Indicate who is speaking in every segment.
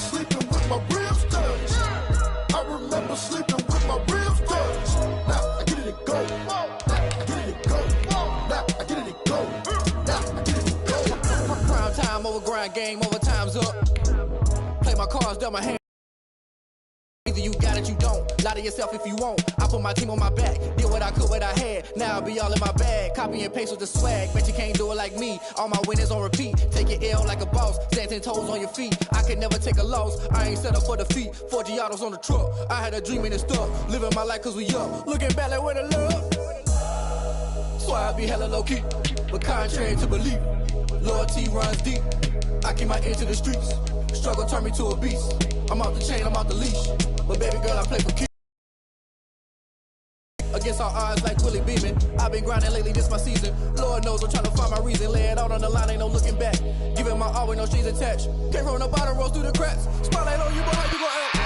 Speaker 1: sleeping with my ribs touched. I remember sleeping with my ribs touched. Now I get it and go. Now I get it and go. Now I get it and go. Now I get it and go.
Speaker 2: Prime time over grind, game over, time's up. Play my cards, dealt my hand. Either you got it, you don't. Lie to yourself if you won't. I put my team on my back. Did what I could, what I had. Now I'll be all in my bag. Copy and paste with the swag. Bet you can't do it like me. All my winners on repeat. Take your L like a boss. Stand 10 toes on your feet. I can never take a loss. I ain't set up for defeat. 4 Giottos on the truck. I had a dream and stuff. Living my life cause we up. Looking back like where the love. So I be hella low key. But contrary to belief. Loyalty runs deep. I keep my ear to the streets. Struggle turned me to a beast. I'm off the chain, I'm off the leash. But baby girl, I play for keeps. Against all odds like Willie Beeman. I've been grinding lately, this my season. Lord knows I'm trying to find my reason. Lay it out on the line, ain't no looking back. Giving my all with no strings attached. Came from the bottom, rose through the cracks. Spotlight on you, boy, how you gon' act?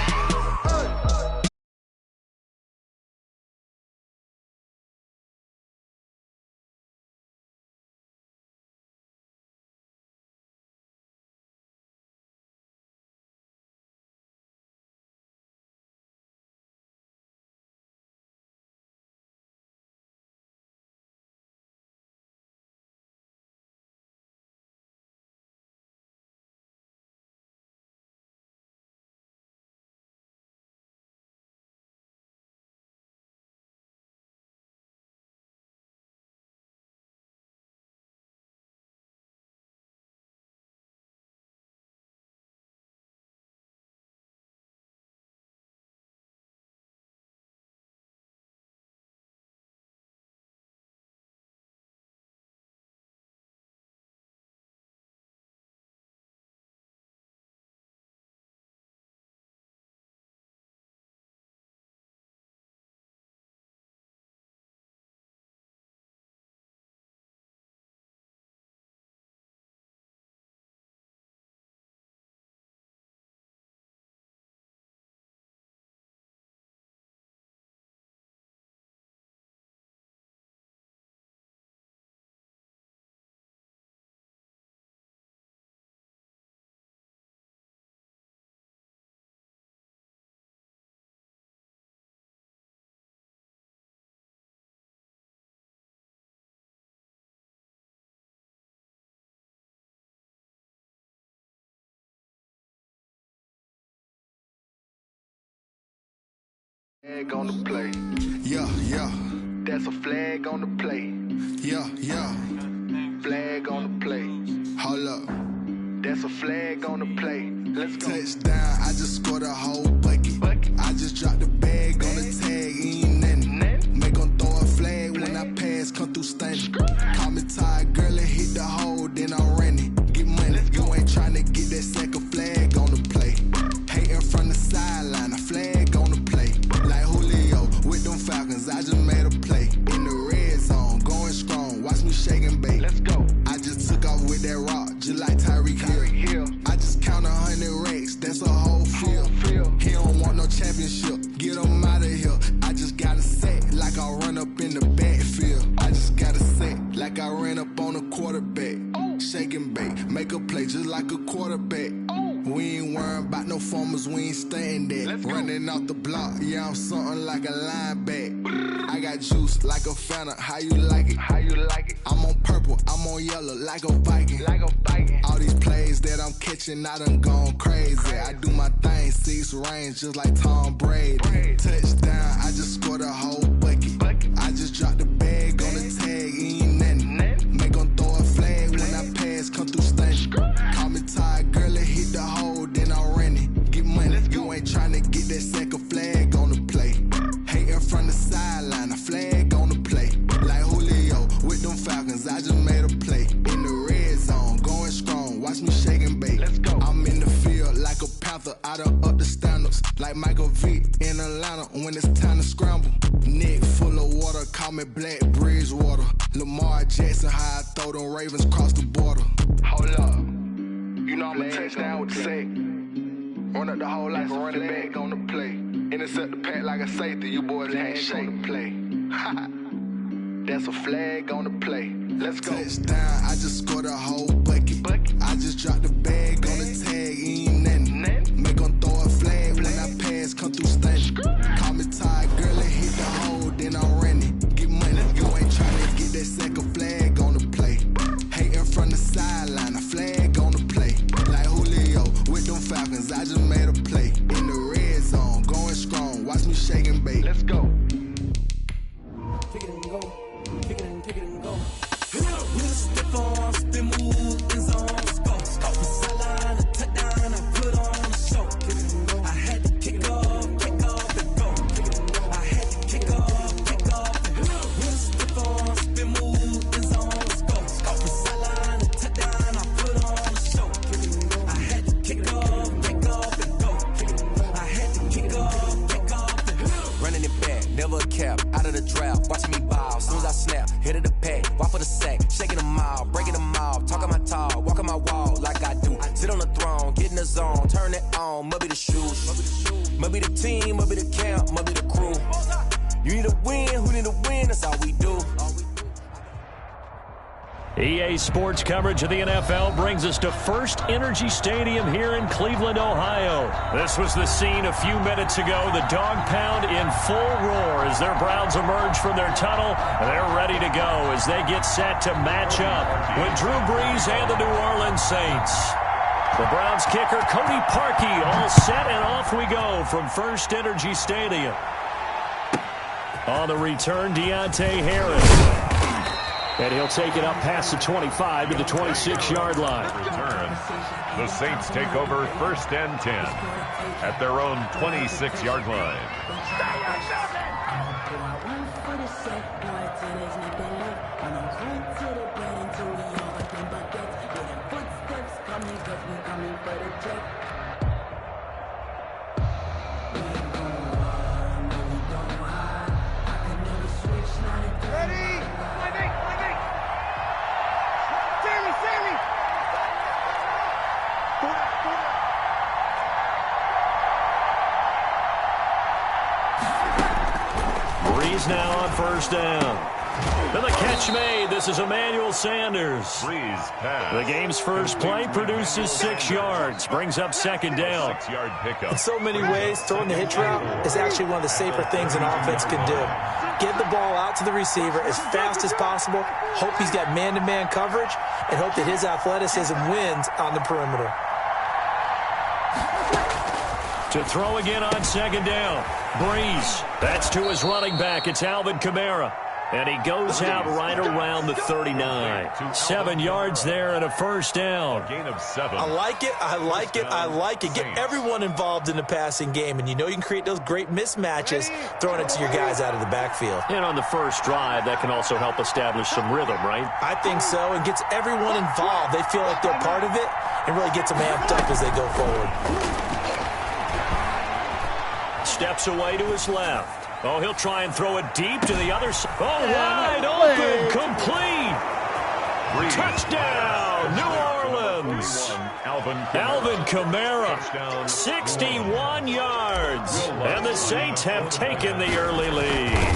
Speaker 3: Flag on the play.
Speaker 1: Yeah, yeah.
Speaker 3: That's a flag on the play.
Speaker 1: Yeah, yeah.
Speaker 3: Flag on the play.
Speaker 1: Hold up.
Speaker 3: That's a flag on the play. Let's go.
Speaker 1: Touchdown, I just scored a whole bucket. I just dropped the bag on the tag, ain't nothing. Make 'em throw a flag when I pass, come through stunning. Call me tired, girl, and hit the hole, then I'm running. Get money, you ain't tryna get that second flag on the play. Hating from the sideline, a flag on the play. Like Julio with them Falcons, I just made a play. In the red zone, going strong, watch me shake and bake.
Speaker 3: Let's go.
Speaker 1: I just took off with that rock, just like Tyreek Hill. I just count 100 racks, that's a whole field. He don't want no championship, get him out of here. I just got a set, like I run up in the backfield. I just got a set, like I ran up on a quarterback. Shake and bake, make a play just like a quarterback. We ain't worrying about no formers, we ain't staying there. Running off the block, yeah, I'm something like a lineback. I got juice like a Fanta, how you like it?
Speaker 3: How you like it?
Speaker 1: I'm on purple, I'm on yellow, like a Viking.
Speaker 3: Like a Viking.
Speaker 1: All these plays that I'm catching, I done gone crazy. I do my thing, 6 range, just like Tom Brady. Touchdown, I just scored a whole bucket. I just dropped the bag on the tag, ain't nothing. Make 'em throw a flag when I pass, come through stunning. Call me tired, girl, and hit the hole, then I'm running. Get money, you ain't tryna get that second flag on the play. Hating from the sideline, a flag on the play. Like Julio with them Falcons, I just made a play. In the red zone, going strong, watch me shake and bake.
Speaker 3: Let's go.
Speaker 1: I'm in the field like a Panther, I done up the standards. Like Michael Vick in Atlanta when it's time to scramble. Neck full of water, call me Black Bridgewater. Lamar Jackson, how I throw them Ravens cross the border.
Speaker 3: Hold up. You know I'm a touchdown with the sack. Run up the hole like a running back on the play. Intercept the pack like a safety. You boys can't shake the play. That's a flag on the play. Let's go.
Speaker 1: Touchdown, I just scored a whole bucket. I just dropped the bag on the tag, ain't nothing. Make
Speaker 2: the cap, out of the draft, watching me ball. Soon as I snap, hit of the pack, walk for the sack, shaking them all, breaking them all, talking my talk, walking my wall like I do. Sit on the throne, get in the zone, turn it on, must be the shoes, must be the team, must be the camp, must be the crew. You need a win, who need a win, that's all we do.
Speaker 4: EA Sports coverage of the NFL brings us to First Energy Stadium here in Cleveland, Ohio. This was the scene a few minutes ago. The dog pound in full roar as their Browns emerge from their tunnel. They're ready to go as they get set to match up with Drew Brees and the New Orleans Saints. The Browns kicker, Cody Parkey, all set, and off we go from First Energy Stadium. On the return, Deontay Harris. And he'll take it up past the 25 to the 26-yard line.
Speaker 5: Return. The Saints take over 1st and 10 at their own 26-yard line.
Speaker 4: Brees now on 1st down. And the catch made. This is Emmanuel Sanders.
Speaker 5: Brees pass.
Speaker 4: The game's first play produces 6 yards. Brings up 2nd down.
Speaker 5: 6-yard pickup.
Speaker 6: In so many ways, throwing the hitch route is actually one of the safer things an offense can do. Get the ball out to the receiver as fast as possible, hope he's got man-to-man coverage, and hope that his athleticism wins on the perimeter.
Speaker 4: To throw again on 2nd down. Brees. That's to his running back. It's Alvin Kamara. And he goes out right around the 39. 7 yards there and a 1st down.
Speaker 5: Gain of 7.
Speaker 6: I like it. I like it. I like it. Get everyone involved in the passing game. And you know you can create those great mismatches throwing it to your guys out of the backfield.
Speaker 4: And on the first drive, that can also help establish some rhythm, right?
Speaker 6: I think so. And gets everyone involved. They feel like they're part of it and really gets them amped up as they go forward.
Speaker 4: Steps away to his left. Oh, he'll try and throw it deep to the other side. Oh, wide open, complete. Touchdown, New Orleans. Alvin Kamara, 61 yards. And the Saints have taken the early lead.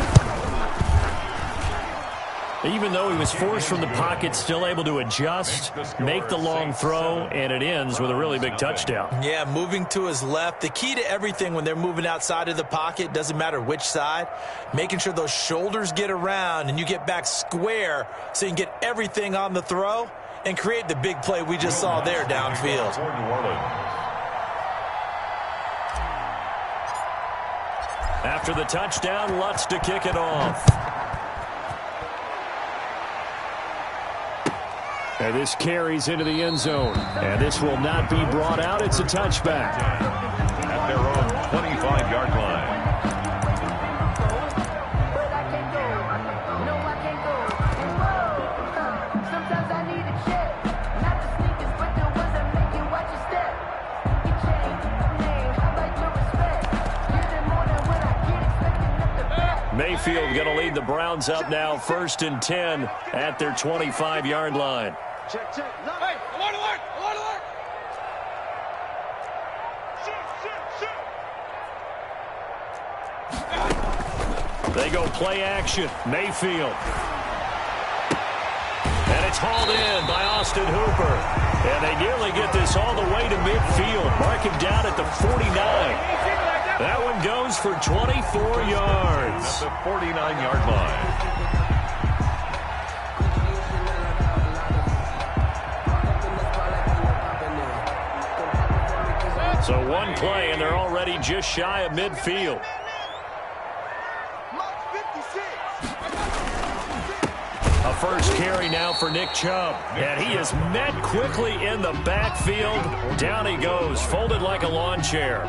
Speaker 4: Even though he was forced from the pocket, still able to adjust, make the long throw, and it ends with a really big touchdown.
Speaker 6: Yeah, moving to his left. The key to everything when they're moving outside of the pocket, doesn't matter which side, making sure those shoulders get around and you get back square so you can get everything on the throw and create the big play we just saw there downfield.
Speaker 4: After the touchdown, Lutz to kick it off. And this carries into the end zone. And this will not be brought out. It's a touchback.
Speaker 5: At their own 25-yard line.
Speaker 4: Mayfield going to lead the Browns up now 1st and 10 at their 25-yard line.
Speaker 3: Check, check. Hey, alert, alert, alert, alert. Shoot, shoot, shoot.
Speaker 4: They go play action. Mayfield. And it's hauled in by Austin Hooper. And they nearly get this all the way to midfield. Mark him down at the 49. That one goes for 24 yards.
Speaker 5: At the 49-yard line.
Speaker 4: So one play, and they're already just shy of midfield. A first carry now for Nick Chubb. And he is met quickly in the backfield. Down he goes, folded like a lawn chair.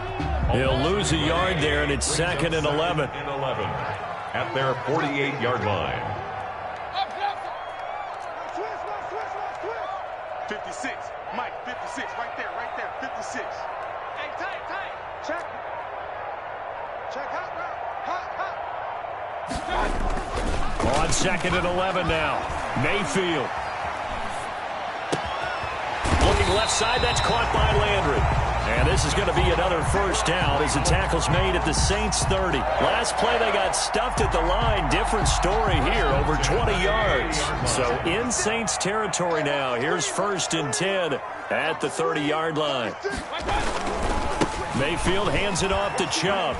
Speaker 4: He'll lose a yard there, and it's 2nd and 11.
Speaker 5: At their 48-yard line.
Speaker 3: 56. Mike, 56. Right there, 56. Hey, tight. Check. Check, hot, hot.
Speaker 4: On 2nd and 11 now. Mayfield. Looking left side, that's caught by Landry. And this is going to be another first down as the tackle's made at the Saints 30. Last play, they got stuffed at the line. Different story here, over 20 yards. So in Saints territory now. Here's 1st and 10 at the 30-yard line. Mayfield hands it off to Chubb.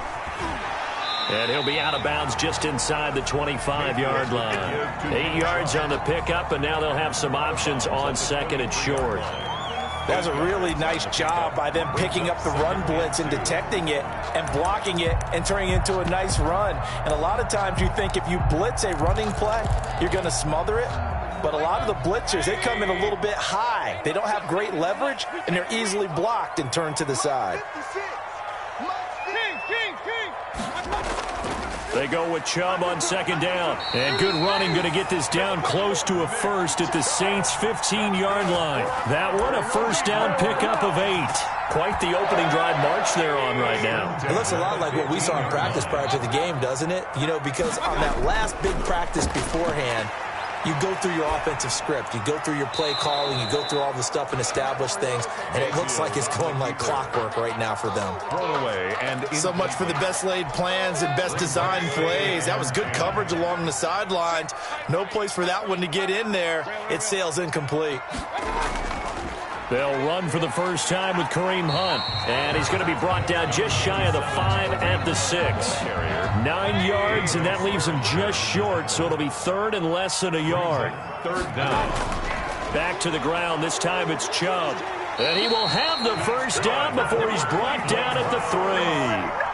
Speaker 4: And he'll be out of bounds just inside the 25-yard line. 8 yards on the pickup, and now they'll have some options on 2nd and short.
Speaker 6: That's a really nice job by them picking up the run blitz and detecting it and blocking it and turning it into a nice run. And a lot of times you think if you blitz a running play, you're going to smother it. But a lot of the blitzers, they come in a little bit high. They don't have great leverage, and they're easily blocked and turned to the side.
Speaker 4: They go with Chubb on 2nd down. And good running, going to get this down close to a first at the Saints' 15-yard line. That one, a first down pickup of 8. Quite the opening drive march they're on right now.
Speaker 6: It looks a lot like what we saw in practice prior to the game, doesn't it? You know, because on that last big practice beforehand, you go through your offensive script. You go through your play calling. You go through all the stuff and establish things. And it looks like it's going like clockwork right now for them.
Speaker 5: Thrown away and
Speaker 6: so much for the best laid plans and best designed plays. That was good coverage along the sidelines. No place for that one to get in there. It sails incomplete.
Speaker 4: They'll run for the first time with Kareem Hunt. And he's going to be brought down just shy of the 5 at the 6. 9 yards, and that leaves him just short, so it'll be 3rd and less than a yard.
Speaker 5: 3rd down.
Speaker 4: Back to the ground. This time it's Chubb. And he will have the first down before he's brought down at the 3.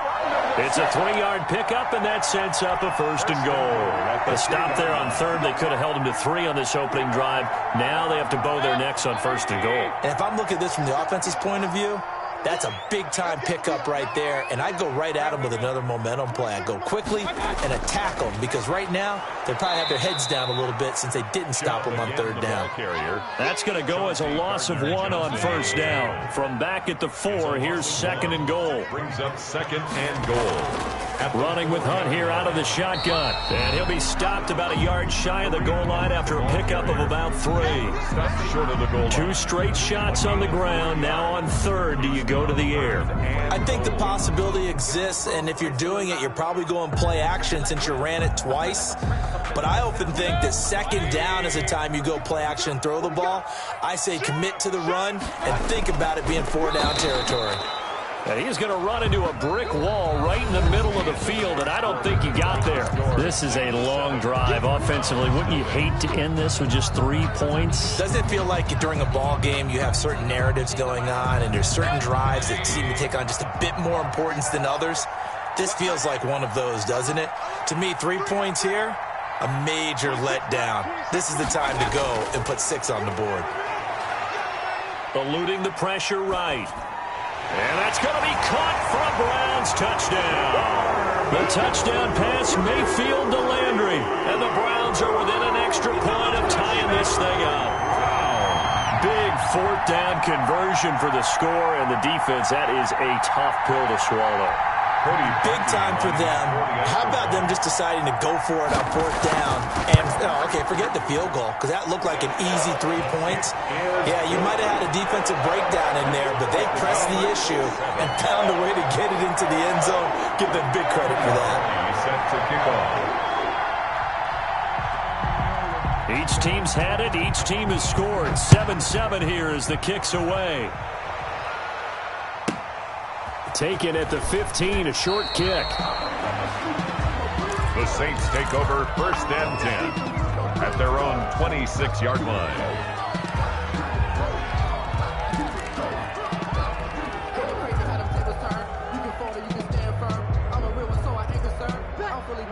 Speaker 4: It's a 3-yard pickup, and that sets up a 1st and goal. A stop there on 3rd. They could have held him to 3 on this opening drive. Now they have to bow their necks on 1st and goal.
Speaker 6: And if I'm looking at this from the offense's point of view, that's a big-time pickup right there, and I'd go right at him with another momentum play. I'd go quickly and attack them, because right now they probably have their heads down a little bit since they didn't stop them on 3rd down.
Speaker 4: That's going to go as a loss of 1 on 1st down. From back at the 4, here's 2nd and goal.
Speaker 5: Brings up 2nd and goal.
Speaker 4: Running with Hunt here out of the shotgun. And he'll be stopped about a yard shy of the goal line after a pickup of about 3.
Speaker 5: Stopped short of the goal line.
Speaker 4: 2 straight shots on the ground. Now on 3rd, do you go to the air?
Speaker 6: I think the possibility exists, and if you're doing it, you're probably going play action since you ran it twice. But I often think that 2nd down is a time you go play action and throw the ball. I say commit to the run and think about it being 4-down territory.
Speaker 4: And he's going to run into a brick wall right in the middle of the field, and I don't think he got there. This is a long drive offensively. Wouldn't you hate to end this with just 3 points?
Speaker 6: Doesn't it feel like during a ball game you have certain narratives going on, and there's certain drives that seem to take on just a bit more importance than others? This feels like one of those, doesn't it? To me, 3 points here, a major letdown. This is the time to go and put 6 on the board.
Speaker 4: Eluding the pressure right. And that's going to be caught for a Browns touchdown. The touchdown pass, Mayfield to Landry. And the Browns are within an extra point of tying this thing up. Big 4th down conversion for the score, and the defense, that is a tough pill to swallow.
Speaker 6: Big time for them. How about them just deciding to go for it on 4th down? And, okay, forget the field goal, because that looked like an easy 3 points. Yeah, you might have had a defensive breakdown in there, but they pressed the issue and found a way to get it into the end zone. Give them big credit for that.
Speaker 5: Set to kick off.
Speaker 4: Each team's had it. Each team has scored. 7-7 here as the kick's away. Taken at the 15, a short kick.
Speaker 5: The Saints take over 1st and 10 at their own 26-yard line.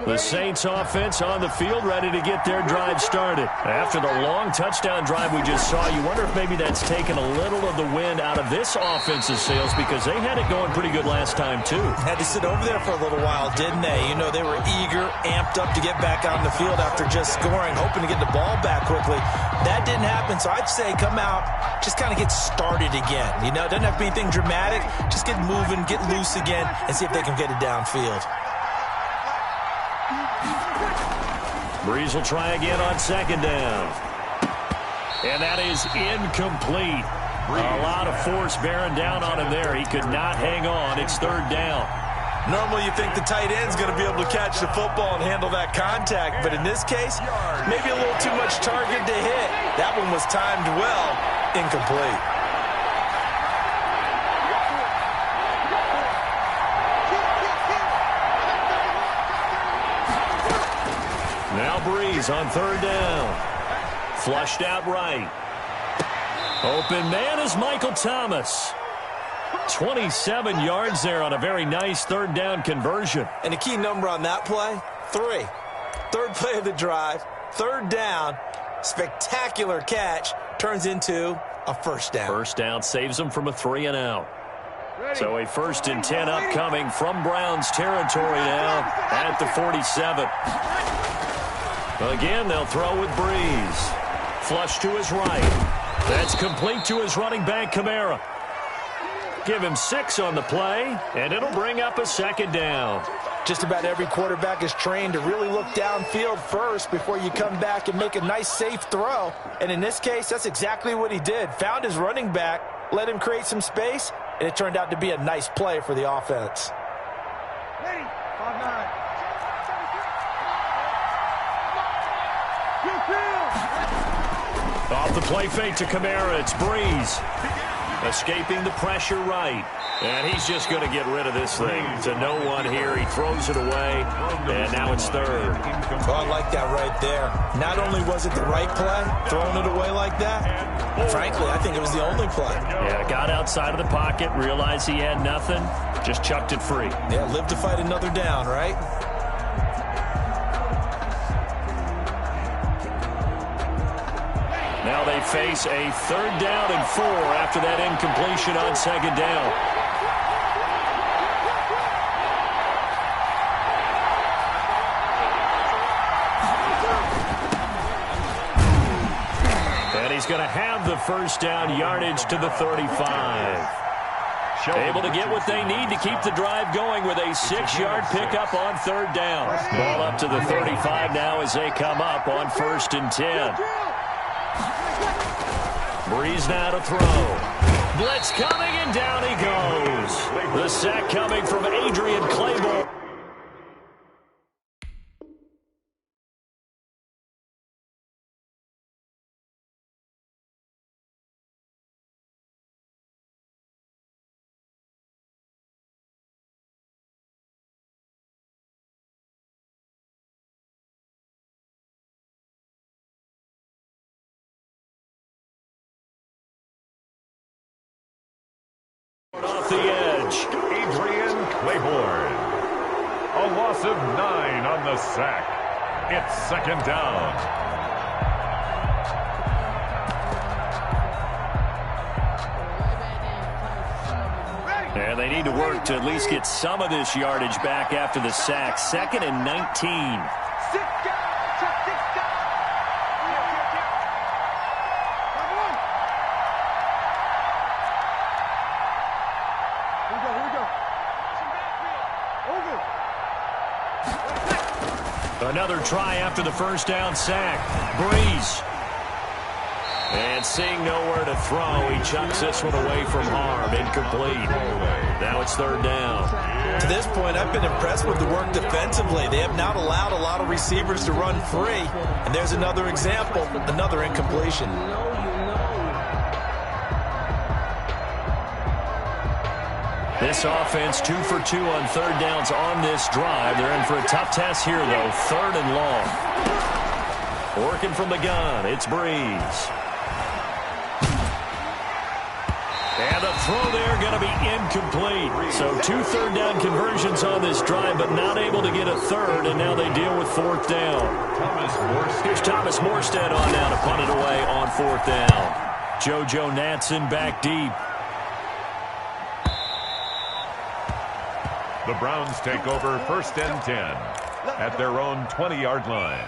Speaker 4: The Saints offense on the field ready to get their drive started. After the long touchdown drive we just saw, you wonder if maybe that's taken a little of the wind out of this offense's sails, because they had it going pretty good last time too.
Speaker 6: Had to sit over there for a little while, didn't they? You know, they were eager, amped up to get back on the field after just scoring, hoping to get the ball back quickly. That didn't happen, so I'd say come out, just kind of get started again. You know, it doesn't have to be anything dramatic. Just get moving, get loose again, and see if they can get it downfield.
Speaker 4: Breeze will try again on second down. And that is incomplete. A lot of force bearing down on him there. He could not hang on. It's third down.
Speaker 6: Normally you think the tight end's going to be able to catch the football and handle that contact, but in this case, maybe a little too much target to hit. That one was timed well, incomplete.
Speaker 4: Now Breeze on third down. Flushed out right. Open man is Michael Thomas. 27 yards there on a very nice third down conversion.
Speaker 6: And the key number on that play, 3. Third play of the drive, third down, spectacular catch, turns into a first down.
Speaker 4: First down saves them from a 3 and out. So a 1st and 10 upcoming from Browns territory now at the 47. Again, they'll throw with Breeze. Flush to his right. That's complete to his running back, Kamara. Give him 6 on the play, and it'll bring up a second down.
Speaker 6: Just about every quarterback is trained to really look downfield first before you come back and make a nice, safe throw. And in this case, that's exactly what he did. Found his running back, let him create some space, and it turned out to be a nice play for the offense.
Speaker 3: Ready? 5-9.
Speaker 4: Off the play fake to Kamara, it's Breeze. Escaping the pressure right. And he's just going to get rid of this thing to no one here. He throws it away, and now it's third.
Speaker 6: Oh, I like that right there. Not only was it the right play, throwing it away like that, but frankly, I think it was the only play.
Speaker 4: Yeah, got outside of the pocket, realized he had nothing, just chucked it free.
Speaker 6: Yeah, live to fight another down, right?
Speaker 4: Now they face a third down and 4 after that incompletion on second down. And he's going to have the first down, yardage to the 35. Able to get what they need to keep the drive going with a 6-yard pickup on third down. Ball up to the 35 now as they come up on 1st and 10. Breeze now to throw. Blitz coming, and down he goes. The sack coming from Adrian Claiborne. Off the edge.
Speaker 5: Adrian Claiborne. A loss of 9 on the sack. It's second down.
Speaker 4: And they need to work to at least get some of this yardage back after the sack. 2nd and 19. Another try after the first down sack. Breeze. And seeing nowhere to throw, he chucks this one away from harm. Incomplete. Now it's third down.
Speaker 6: To this point, I've been impressed with the work defensively. They have not allowed a lot of receivers to run free. And there's another example, another incompletion.
Speaker 4: This offense 2 for 2 on third downs on this drive. They're in for a tough test here, though. 3rd and long. Working from the gun, it's Breeze. And the throw there going to be incomplete. So 2 third down conversions on this drive, but not able to get a third, and now they deal with 4th down. Here's Thomas Morstead on now to punt it away on 4th down. JoJo Natson back deep.
Speaker 5: The Browns take over 1st and 10 at their own 20-yard line.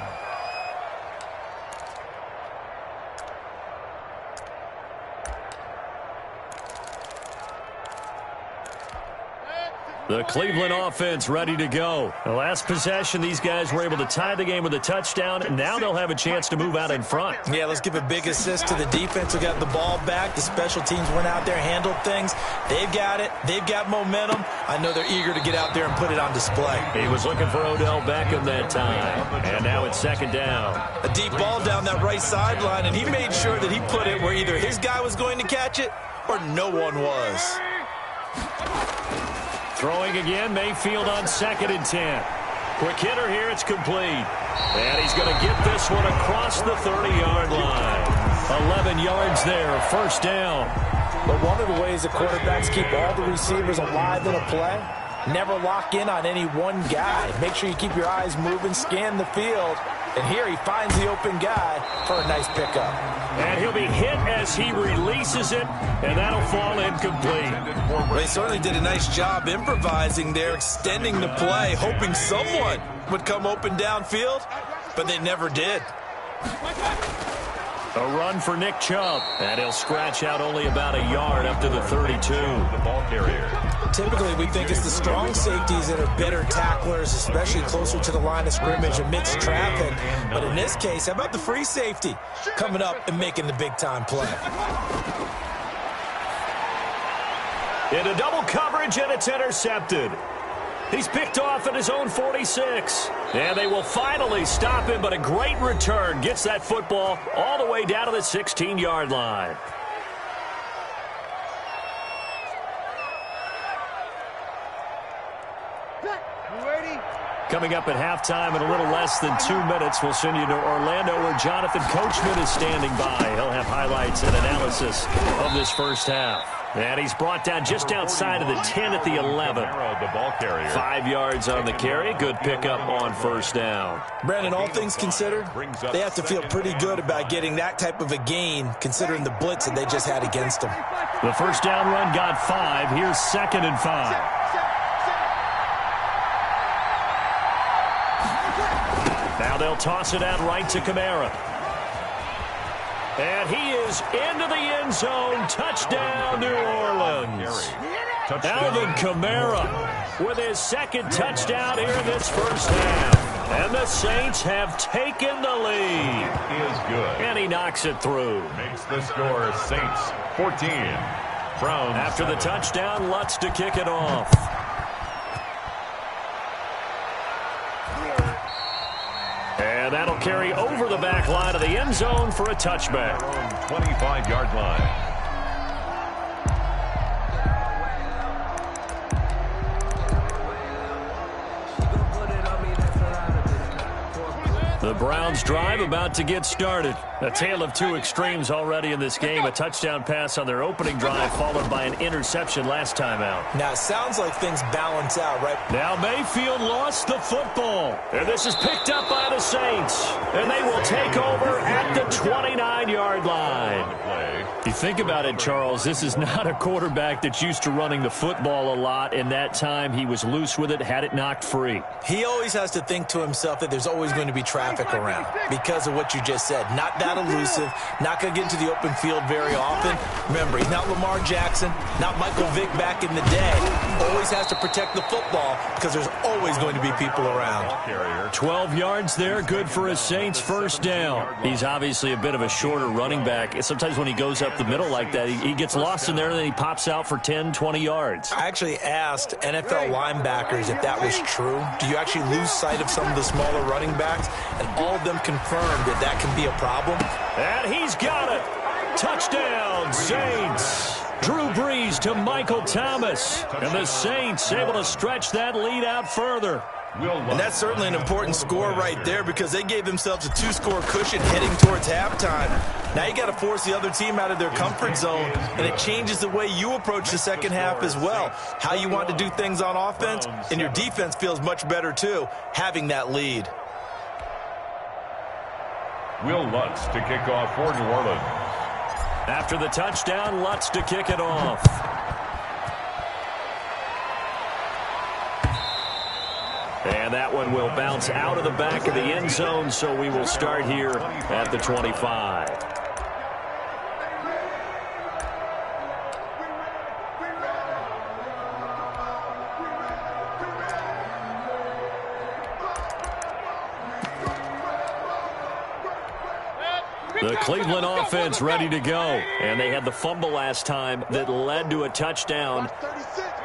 Speaker 4: The Cleveland offense ready to go. The last possession, these guys were able to tie the game with a touchdown, and now they'll have a chance to move out in front.
Speaker 6: Yeah, let's give a big assist to the defense who got the ball back. The special teams went out there, handled things. They've got it. They've got momentum. I know they're eager to get out there and put it on display.
Speaker 4: He was looking for Odell Beckham that time, and now it's second down.
Speaker 6: A deep ball down that right sideline, and he made sure that he put it where either his guy was going to catch it or no one was.
Speaker 4: Throwing again, Mayfield on 2nd and 10. Quick hitter here, it's complete. And he's going to get this one across the 30-yard line. 11 yards there, first down.
Speaker 6: But one of the ways the quarterbacks keep all the receivers alive in a play, never lock in on any one guy. Make sure you keep your eyes moving, scan the field. And here he finds the open guy for a nice pickup.
Speaker 4: And he'll be hit as he releases it, and that'll fall incomplete.
Speaker 6: Well, they certainly did a nice job improvising there, extending the play, hoping someone would come open downfield, but they never did.
Speaker 4: A run for Nick Chubb, and he'll scratch out only about a yard up to the 32.
Speaker 5: The ball carrier.
Speaker 6: Typically, we think it's the strong safeties that are better tacklers, especially closer to the line of scrimmage amidst traffic. But in this case, how about the free safety coming up and making the big-time play?
Speaker 4: Into double coverage, and it's intercepted. He's picked off at his own 46. And they will finally stop him, but a great return gets that football all the way down to the 16-yard line. Coming up at halftime in a little less than 2 minutes, we'll send you to Orlando where Jonathan Coachman is standing by. He'll have highlights and analysis of this first half. And he's brought down just outside of the 10 at the 11.
Speaker 5: The ball carrier.
Speaker 4: 5 yards on the carry. Good pickup on first down.
Speaker 6: Brandon, all things considered, they have to feel pretty good about getting that type of a gain considering the blitz that they just had against them.
Speaker 4: The first down run got 5. Here's 2nd and 5. Now they'll toss it out right to Kamara. And he is into the end zone. Touchdown, New Orleans. Alvin Kamara with his second touchdown here in this first half. And the Saints have taken the lead.
Speaker 5: Is good.
Speaker 4: And he knocks it through.
Speaker 5: Makes the score Saints 14. Browns.
Speaker 4: After the touchdown, Lutz to kick it off. And that'll carry over the back line of the end zone for a touchback.
Speaker 5: 25-yard line.
Speaker 4: The Browns drive about to get started. A tale of two extremes already in this game. A touchdown pass on their opening drive followed by an interception last time out.
Speaker 6: Now, it sounds like things balance out, right?
Speaker 4: Now Mayfield lost the football. And this is picked up by the Saints. And they will take over at the 29-yard line. You think about it, Charles, this is not a quarterback that's used to running the football a lot. In that time, he was loose with it, had it knocked free.
Speaker 6: He always has to think to himself that there's always going to be traffic around because of what you just said. Not that elusive, not going to get into the open field very often. Remember, he's not Lamar Jackson, not Michael Vick back in the day. Always has to protect the football because there's always going to be people around.
Speaker 4: 12 yards there, good for a Saints first down. He's obviously a bit of a shorter running back. Sometimes when he goes up the middle like that, he gets lost in there and then he pops out for 10, 20 yards.
Speaker 6: I actually asked NFL linebackers if that was true. Do you actually lose sight of some of the smaller running backs? And all of them confirmed that that can be a problem.
Speaker 4: And he's got it. Touchdown, Saints. Drew Brees to Michael Thomas. And the Saints able to stretch that lead out further.
Speaker 6: And that's certainly an important score right there because they gave themselves a 2-score cushion heading towards halftime. Now you got to force the other team out of their comfort zone, and it changes the way you approach the second half as well. How you want to do things on offense, and your defense feels much better too, having that lead.
Speaker 5: Will Lutz to kick off for New Orleans.
Speaker 4: After the touchdown, Lutz to kick it off. And that one will bounce out of the back of the end zone, so we will start here at the 25. The Cleveland offense ready to go. And they had the fumble last time that led to a touchdown.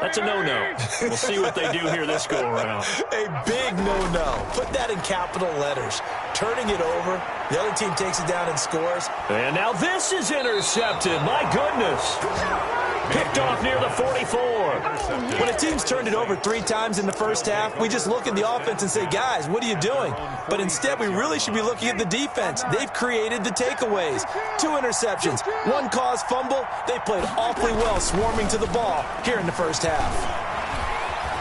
Speaker 4: That's a no-no. We'll see what they do here this go-around.
Speaker 6: A big no-no. Put that in capital letters. Turning it over. The other team takes it down and scores.
Speaker 4: And now this is intercepted. My goodness. Picked off near the 44.
Speaker 6: When a team's turned it over 3 times in the first half, we just look at the offense and say, guys, what are you doing? But instead, we really should be looking at the defense. They've created the takeaways. 2 interceptions, 1 caused fumble. They played awfully well swarming to the ball here in the first half.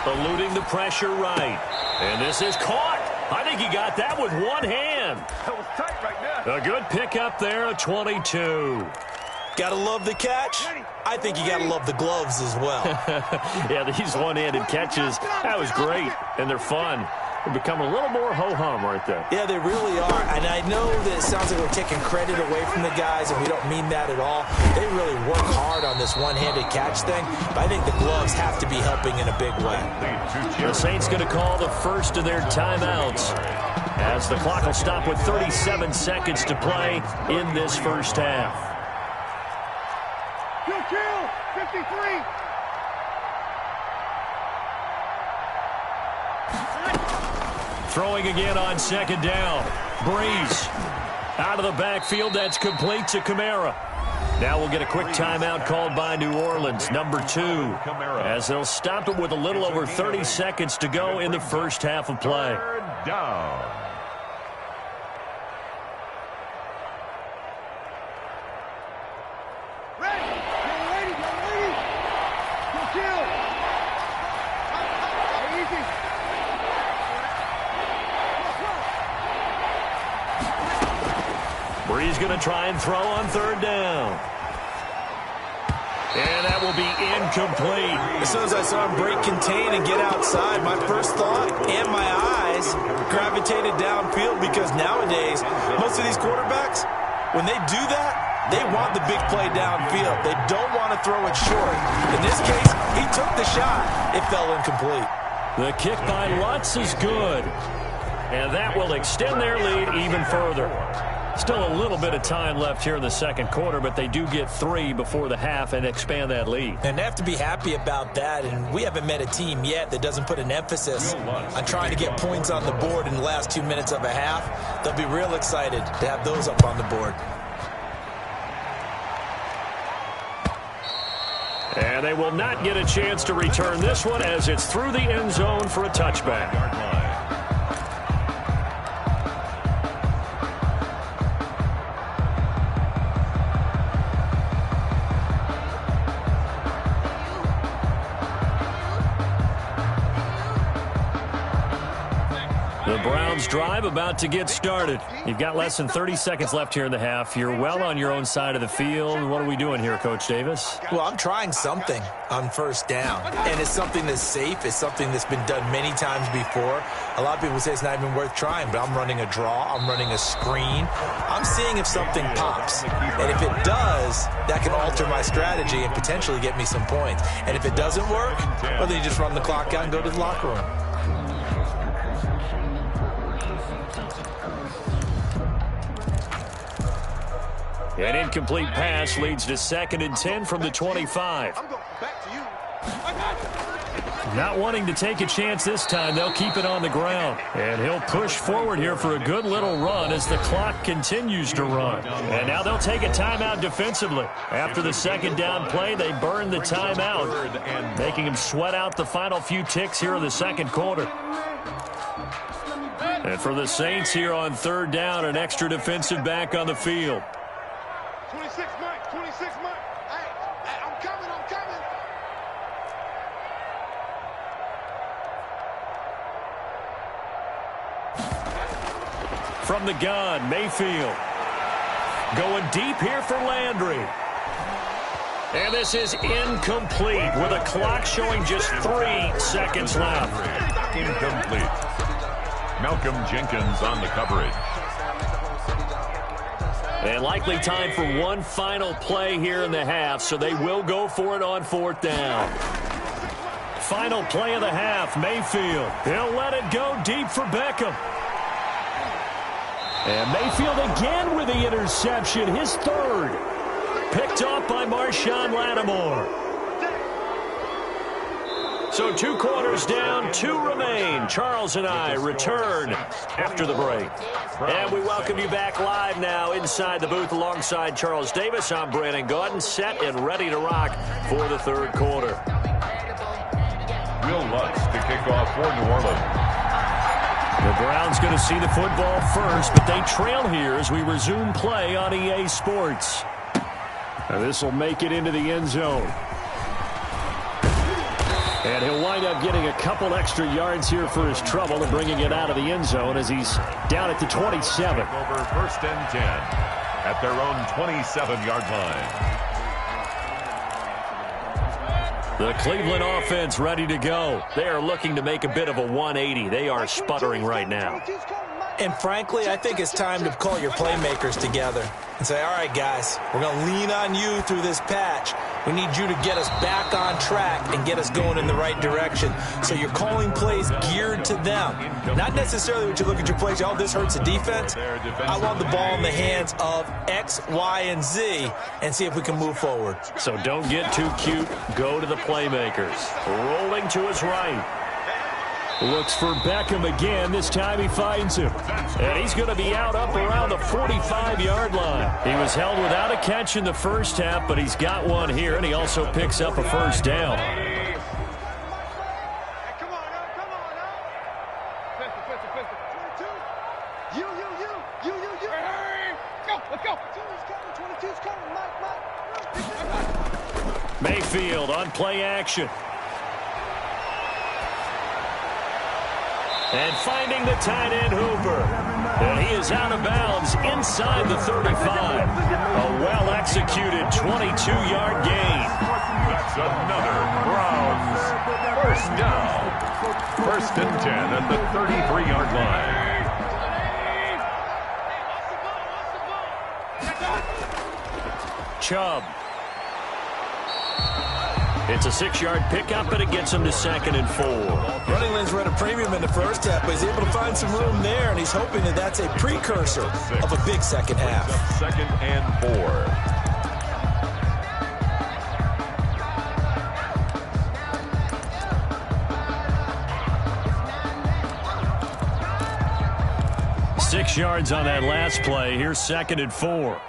Speaker 4: Eluding the pressure right. And this is caught. I think he got that with one hand.
Speaker 5: That was tight right there.
Speaker 4: A good pickup there, a 22.
Speaker 6: Gotta love the catch. I think you gotta love the gloves as well.
Speaker 4: Yeah, these one-handed catches, that was great, and they're fun. They become a little more ho-hum, aren't they?
Speaker 6: Yeah, they really are. And I know that it sounds like we're taking credit away from the guys, and we don't mean that at all. They really work hard on this one-handed catch thing, but I think the gloves have to be helping in a big way.
Speaker 4: The Saints going to call the first of their timeouts as the clock will stop with 37 seconds to play in this first half.
Speaker 3: Kill, 53.
Speaker 4: Throwing again on second down. Breeze out of the backfield. That's complete to Kamara. Now we'll get a quick timeout called by New Orleans, number 2, as they'll stop it with a little over 30 seconds to go in the first half of play.
Speaker 5: Third down.
Speaker 4: Breeze going to try and throw on third down. And that will be incomplete.
Speaker 6: As soon as I saw him break contain and get outside, my first thought and my eyes gravitated downfield, because nowadays, most of these quarterbacks, when they do that, they want the big play downfield. They don't want to throw it short. In this case, he took the shot. It fell incomplete.
Speaker 4: The kick by Lutz is good. And that will extend their lead even further. Still a little bit of time left here in the second quarter, but they do get 3 before the half and expand that lead.
Speaker 6: And they have to be happy about that, and we haven't met a team yet that doesn't put an emphasis on trying to get points on the board in the last 2 minutes of a half. They'll be real excited to have those up on the board.
Speaker 4: And they will not get a chance to return this one as it's through the end zone for a touchback. The Browns drive about to get started. You've got less than 30 seconds left here in the half. You're well on your own side of the field. What are we doing here, Coach Davis?
Speaker 6: Well, I'm trying something on first down, and it's something that's safe. It's something that's been done many times before. A lot of people say it's not even worth trying, but I'm running a draw. I'm running a screen. I'm seeing if something pops, and if it does, that can alter my strategy and potentially get me some points. And if it doesn't work, well, then you just run the clock out and go to the locker room.
Speaker 4: An incomplete pass leads to 2nd and 10 from the 25. Not wanting to take a chance this time, they'll keep it on the ground. And he'll push forward here for a good little run as the clock continues to run. And now they'll take a timeout defensively. After the second down play, they burn the timeout, making them sweat out the final few ticks here in the second quarter. And for the Saints here on third down, an extra defensive back on the field.
Speaker 3: 26 Mike, 26 Mike. Hey, I'm coming.
Speaker 4: From the gun, Mayfield. Going deep here for Landry. And this is incomplete with a clock showing just 3 seconds left.
Speaker 5: Incomplete. Malcolm Jenkins on the coverage.
Speaker 4: And likely time for one final play here in the half, so they will go for it on fourth down. Final play of the half, Mayfield. He'll let it go deep for Beckham. And Mayfield again with the interception, his third. Picked off by Marshawn Lattimore. So 2 quarters down, 2 remain. Charles and I return after the break. And we welcome you back live now inside the booth alongside Charles Davis. I'm Brandon Gaudin, set and ready to rock for the third quarter.
Speaker 5: Will Lutz to kick off for New Orleans.
Speaker 4: The Browns going to see the football first, but they trail here as we resume play on EA Sports. And this will make it into the end zone. And he'll wind up getting a couple extra yards here for his trouble and bringing it out of the end zone as he's down at the 27.
Speaker 5: Over first and 10 at their own 27-yard line.
Speaker 4: The Cleveland offense ready to go. They are looking to make a bit of a 180. They are sputtering right now.
Speaker 6: And frankly, I think it's time to call your playmakers together and say, all right, guys, we're going to lean on you through this patch. We need you to get us back on track and get us going in the right direction. So you're calling plays geared to them. Not necessarily when you look at your plays, oh, this hurts the defense. I want the ball in the hands of X, Y, and Z and see if we can move forward.
Speaker 4: So don't get too cute. Go to the playmakers. Rolling to his right. Looks for Beckham again. This time he finds him. And he's going to be out up around the 45-yard line. He was held without a catch in the first half, but he's got one here, and he also picks up a first down. Mayfield on play action. And finding the tight end, Hooper. And he is out of bounds inside the 35. A well-executed 22-yard gain.
Speaker 5: That's another Browns first down. First and 10 at the 33-yard line.
Speaker 4: Chubb. It's a 6-yard pickup, and it gets him to 2nd and 4.
Speaker 6: Running lanes were at a premium in the first half, but he's able to find some room there, and he's hoping that that's a precursor of a big second half.
Speaker 5: 2nd and
Speaker 4: 4. 6 yards on that last play. Here's 2nd and 4.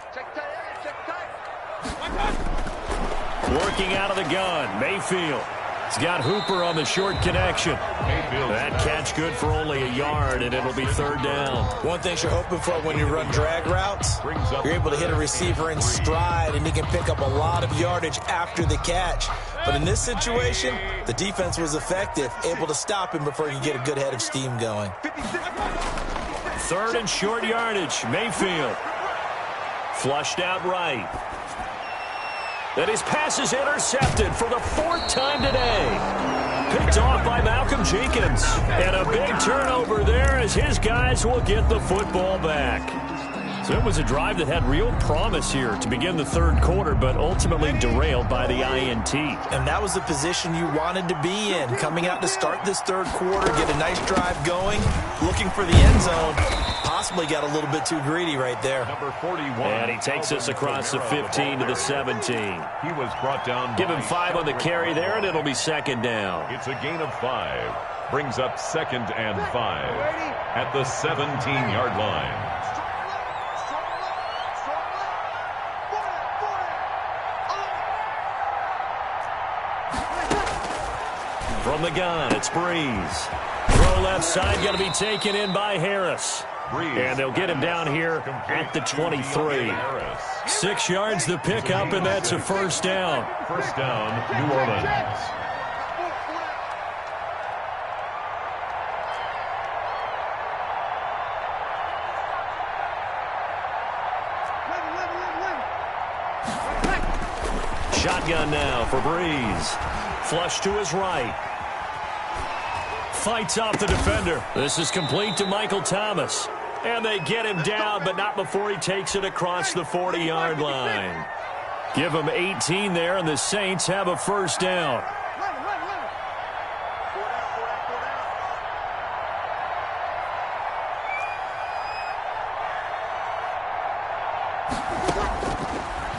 Speaker 4: Working out of the gun, Mayfield. He's got Hooper on the short connection. That catch good for only a yard, and it'll be 3rd down.
Speaker 6: One thing you're hoping for when you run drag routes, you're able to hit a receiver in stride, and he can pick up a lot of yardage after the catch. But in this situation, the defense was effective, able to stop him before he could get a good head of steam going.
Speaker 4: 3rd and short yardage, Mayfield. Flushed out right. And his pass is intercepted for the 4th time today. Picked off by Malcolm Jenkins. And a big turnover there as his guys will get the football back. So it was a drive that had real promise here to begin the 3rd quarter, but ultimately derailed by the INT.
Speaker 6: And that was the position you wanted to be in. Coming out to start this 3rd quarter, get a nice drive going, looking for the end zone. Possibly got a little bit too greedy right there.
Speaker 5: Number 41.
Speaker 4: And he takes us across the 15 to the 17.
Speaker 5: He was brought down.
Speaker 4: Give him 5 on the carry there, and it'll be 2nd down.
Speaker 5: It's a gain of 5. Brings up 2nd and 5 at the 17-yard line.
Speaker 4: From the gun, it's Breeze. Throw left side, going to be taken in by Harris. And they'll get him down here at the 23. 6 yards the pickup, and that's a first down.
Speaker 5: First down, New Orleans.
Speaker 4: Shotgun now for Breeze. Flush to his right. Fights off the defender. This is complete to Michael Thomas. And they get him down, but not before he takes it across the 40-yard line. Give him 18 there, and the Saints have a first down.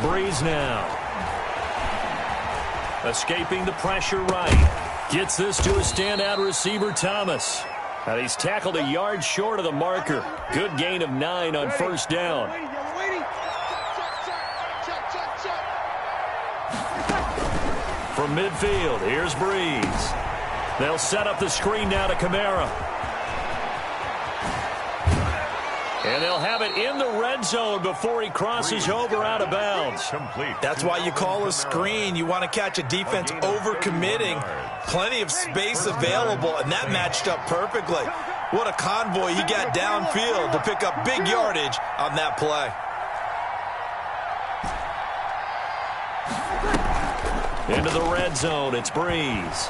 Speaker 4: Breeze now. Escaping the pressure right. Gets this to a standout receiver, Thomas. And he's tackled a yard short of the marker. Good gain of 9 on first down. From midfield, here's Breeze. They'll set up the screen now to Kamara. And they'll have it in the red zone before he crosses over out of bounds.
Speaker 6: That's why you call a screen. You want to catch a defense overcommitting. Plenty of space available, and that matched up perfectly. What a convoy he got downfield to pick up big yardage on that play.
Speaker 4: Into the red zone, it's Breeze.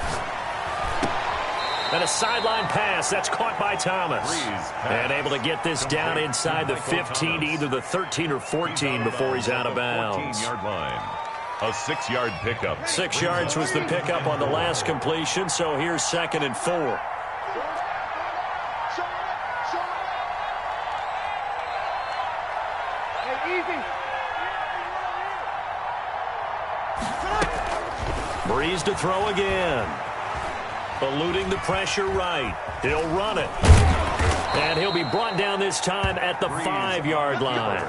Speaker 4: And a sideline pass. That's caught by Thomas. And able to get this down inside the 15 to either the 13 or 14 before he's out of bounds.
Speaker 5: 14-yard line. A 6-yard pickup.
Speaker 4: 6 yards was the pickup on the last completion, so here's 2nd and 4. Breeze to throw again. Eluding the pressure right. He'll run it. And he'll be brought down this time at the 5-yard line.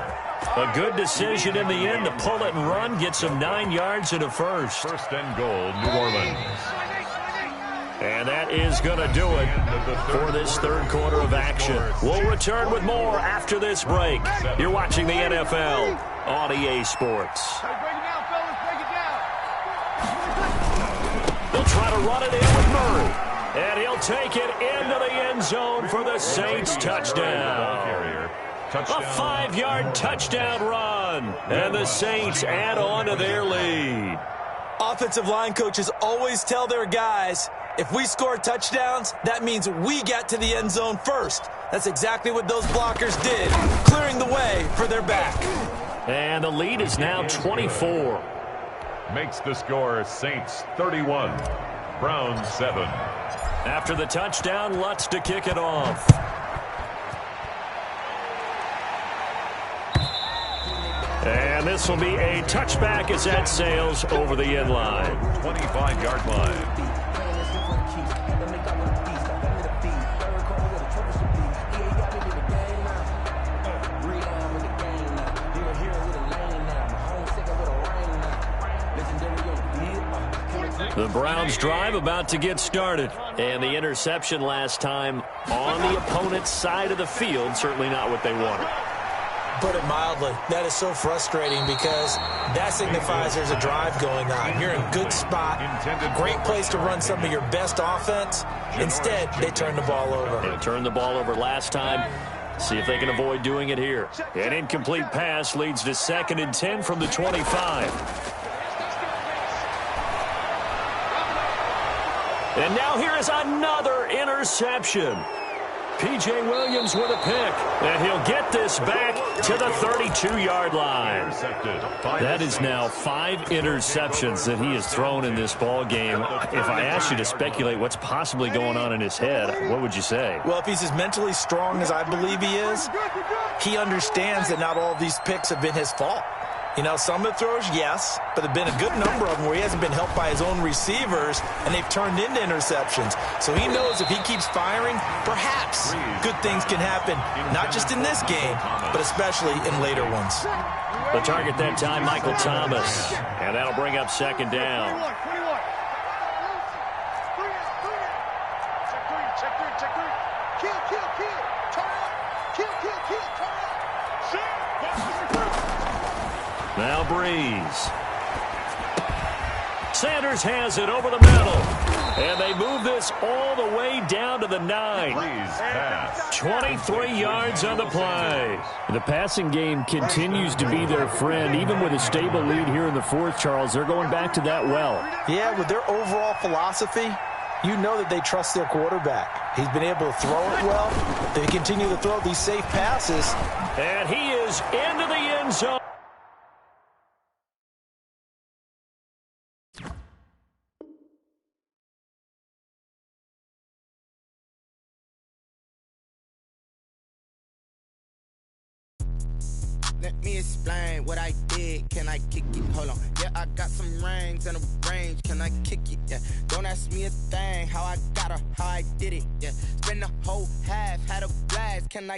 Speaker 4: A good decision in the end to pull it and run. Gets him 9 yards and a first.
Speaker 5: First and goal, New Orleans.
Speaker 4: And that is going to do it for this third quarter of action. We'll return with more after this break. You're watching the NFL on EA Sports. They'll try to run it in with Murray. And he'll take it into the end zone for the Saints touchdown. A 5-yard touchdown run. And the Saints add on to their lead.
Speaker 6: Offensive line coaches always tell their guys, if we score touchdowns, that means we got to the end zone first. That's exactly what those blockers did, clearing the way for their back.
Speaker 4: And the lead is now 24.
Speaker 5: Makes the score Saints 31, Browns 7.
Speaker 4: After the touchdown, Lutz to kick it off. And this will be a touchback as that sails over the end line.
Speaker 5: 25-yard line.
Speaker 4: The Browns drive about to get started. And the interception last time on the opponent's side of the field, certainly not what they wanted.
Speaker 6: Put it mildly, that is so frustrating because that signifies there's a drive going on. You're in a good spot, great place to run some of your best offense. Instead, they turn the ball over.
Speaker 4: They turned the ball over last time. See if they can avoid doing it here. An incomplete pass leads to 2nd and 10 from the 25. And now here is another interception. P.J. Williams with a pick. And he'll get this back to the 32-yard line. That is now 5 interceptions that he has thrown in this ball game. If I asked you to speculate what's possibly going on in his head, what would you say?
Speaker 6: Well, if he's as mentally strong as I believe he is, he understands that not all of these picks have been his fault. You know, some of the throws, yes, but there have been a good number of them where he hasn't been helped by his own receivers, and they've turned into interceptions. So he knows if he keeps firing, perhaps good things can happen, not just in this game, but especially in later ones.
Speaker 4: The target that time, Michael Thomas, and that'll bring up 2nd down. Now Breeze. Sanders has it over the middle. And they move this all the way down to the 9. 23 yards on the play. The passing game continues to be their friend. Even with a stable lead here in the 4th, Charles, they're going back to that well.
Speaker 6: Yeah, with their overall philosophy, you know that they trust their quarterback. He's been able to throw it well. They continue to throw these safe passes.
Speaker 4: And he is into the end zone.
Speaker 7: Let me explain what I did. Can I kick it? Hold on. Yeah, I got some rings and a range. Can I kick it? Yeah. Don't ask me a thing. How I got her, how I did it. Yeah. Spend the whole half, had a blast. Can I